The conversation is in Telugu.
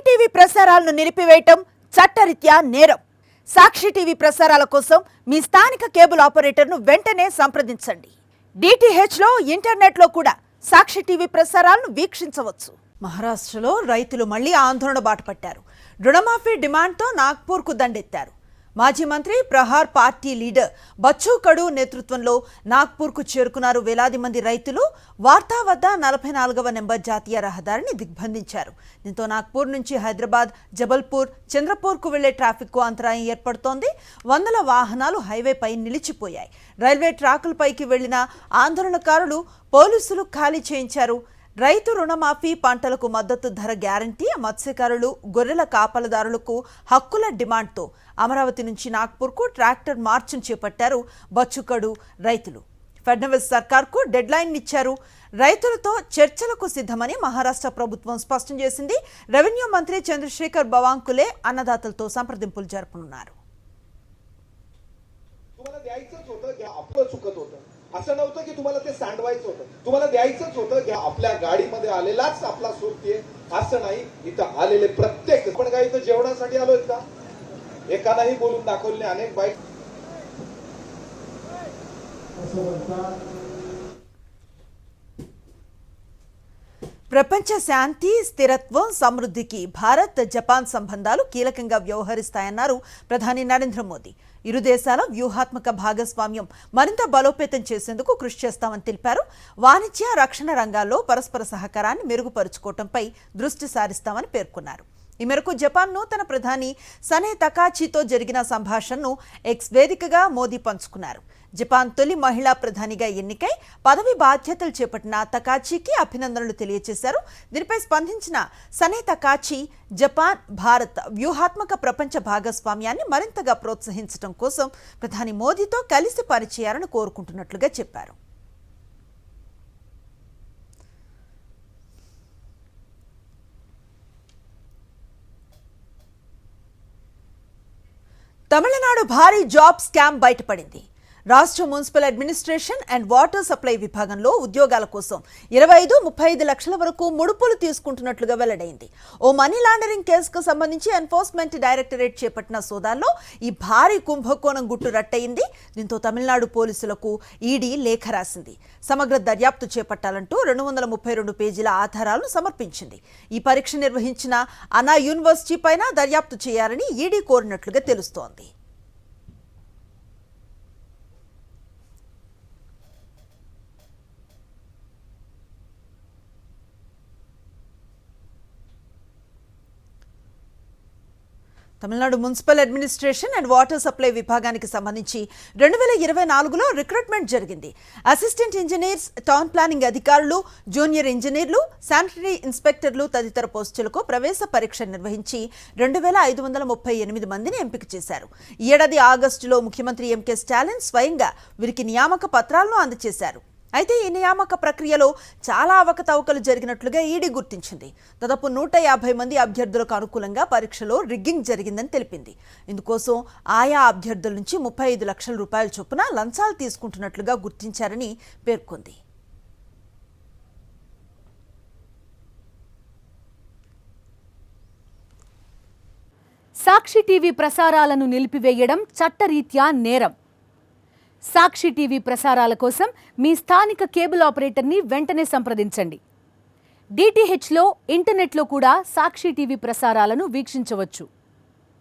టీవీ ప్రసారాలను నిలిపివేయటం చట్టరీత్యా నేరం. సాక్షి టీవీ ప్రసారాల కోసం మీ స్థానిక కేబుల్ ఆపరేటర్ను వెంటనే సంప్రదించండి. డిటిహెచ్లో ఇంటర్నెట్లో కూడా సాక్షి టీవీ ప్రసారాలను వీక్షించవచ్చు. మహారాష్ట్రలో రైతులు మళ్లీ ఆందోళన బాట పట్టారు. రుణమాఫీ డిమాండ్తో నాగ్పూర్కు దండెత్తారు. మాజీ మంత్రి ప్రహార్ పార్టీ లీడర్ బచ్చు కడు నేతృత్వంలో నాగ్పూర్కు చేరుకున్నారు. వేలాది మంది రైతులు వార్తా వద్ద 44వ నెంబర్ జాతీయ రహదారిని దిగ్బంధించారు. దీంతో నాగ్పూర్ నుంచి హైదరాబాద్, జబల్పూర్, చంద్రపూర్కు వెళ్లే ట్రాఫిక్కు అంతరాయం ఏర్పడుతోంది. వందల వాహనాలు హైవేపై నిలిచిపోయాయి. రైల్వే ట్రాకులపైకి వెళ్లిన ఆందోళనకారులు పోలీసులు ఖాళీ చేయించారు. రైతు రుణమాఫీ, పంటలకు మద్దతు ధర గ్యారంటీ, మత్స్యకారులు, గొర్రెల కాపలదారులకు హక్కుల డిమాండ్తో అమరావతి నుంచి నాగ్పూర్కు ట్రాక్టర్ మార్చ్ను చేపట్టారు బచ్చుకడు రైతులు. ఫడ్నవీస్ సర్కార్కు డెడ్ లైన్ ఇచ్చారు. రైతులతో చర్చలకు సిద్ధమని మహారాష్ట్ర ప్రభుత్వం స్పష్టం చేసింది. రెవెన్యూ మంత్రి చంద్రశేఖర్ బవాంకులే అన్నదాతలతో సంప్రదింపులు జరపనున్నారు. असं नव्हतं की तुम्हाला ते सांडवायचं होतं, तुम्हाला द्यायचंच होतं की आपल्या गाडीमध्ये आलेलाच आपला सोबतीये असं नाही. इथं आलेले प्रत्येक आपण काय इथं जेवणासाठी आलोय का? एकालाही बोलून दाखवले अनेक बाईक. ప్రపంచ శాంతి, స్థిరత్వం, సమృద్ధికి భారత్, జపాన్ సంబంధాలు కీలకంగా వ్యవహరిస్తాయన్నారు ప్రధాని నరేంద్ర మోదీ. ఇరు దేశాల వ్యూహాత్మక భాగస్వామ్యం మరింత బలోపేతం చేసేందుకు కృషి చేస్తామని తెలిపారు. వాణిజ్య, రక్షణ రంగాల్లో పరస్పర సహకారాన్ని మెరుగుపరుచుకోవడంపై దృష్టి సారిస్తామని పేర్కొన్నారు. ఈ మేరకు జపాన్ నూతన ప్రధాని సనే తకాచితో జరిగిన సంభాషణను ఎక్స్ వేదికగా మోదీ పంచుకున్నారు. జపాన్ తొలి మహిళా ప్రధానిగా ఎన్నికై పదవి బాధ్యతలు చేపట్టిన తకాచికి అభినందనలు తెలియజేశారు. దీనిపై స్పందించిన సనే తకాచి జపాన్, భారత్ వ్యూహాత్మక ప్రపంచ భాగస్వామ్యాన్ని మరింతగా ప్రోత్సహించడం కోసం ప్రధాని మోదీతో కలిసి పనిచేయాలని కోరుకుంటున్నట్లుగా చెప్పారు. తమిళనాడు భారీ జాబ్ స్కామ్ బయటపడింది. రాష్ట్ర municipal administration and water supply విభాగంలో ఉద్యోగాల కోసం 25-35 లక్షల వరకు ముడుపులు తీసుకుంటున్నట్లుగా వెల్లడైంది. ఓ మనీ లాండరింగ్ కేసుకు సంబంధించి ఎన్ఫోర్స్మెంట్ డైరెక్టరేట్ చేపట్టిన సోదాల్లో ఈ భారీ కుంభకోణం గుట్టు రట్టయింది. దీంతో తమిళనాడు పోలీసులకు ఈడీ లేఖ రాసింది. సమగ్ర దర్యాప్తు చేపట్టాలంటూ 232 పేజీల ఆధారాలను సమర్పించింది. ఈ పరీక్ష నిర్వహించిన అన్నా యూనివర్సిటీ పైన దర్యాప్తు చేయాలని ఈడీ కోరినట్లుగా తెలుస్తోంది. Tamil Nadu municipal administration and water supply విభాగానికి సంబంధించి 2024లో రిక్రూట్మెంట్ జరిగింది. అసిస్టెంట్ ఇంజనీర్స్, టౌన్ ప్లానింగ్ అధికారులు, జూనియర్ ఇంజనీర్లు, శానిటరీ ఇన్స్పెక్టర్లు తదితర పోస్టులకు ప్రవేశ పరీక్ష నిర్వహించి 2538 మందిని ఎంపిక చేశారు. ఈ ఏడాది ఆగస్టులో ముఖ్యమంత్రి ఎంకే స్టాలిన్ స్వయంగా వీరికి నియామక పత్రాలను అందజేశారు. అయితే ఈ నియామక ప్రక్రియలో చాలా అవకతవకలు జరిగినట్లుగా ఈడీ గుర్తించింది. దాదాపు 150 మంది అభ్యర్థులకు అనుకూలంగా పరీక్షలో రిగ్గింగ్ జరిగిందని తెలిపింది. ఇందుకోసం ఆయా అభ్యర్థుల నుంచి 35 లక్షల రూపాయల చొప్పున లంచాలు తీసుకుంటున్నట్లుగా గుర్తించారని పేర్కొంది. సాక్షి టీవీ ప్రసారాలను నిలిపివేయడం చట్టరీత్యా నేరం. సాక్షి టీవీ ప్రసారాల కోసం మీ స్థానిక కేబుల్ ఆపరేటర్ని వెంటనే సంప్రదించండి. డిటిహెచ్లో ఇంటర్నెట్లో కూడా సాక్షి టీవీ ప్రసారాలను వీక్షించవచ్చు.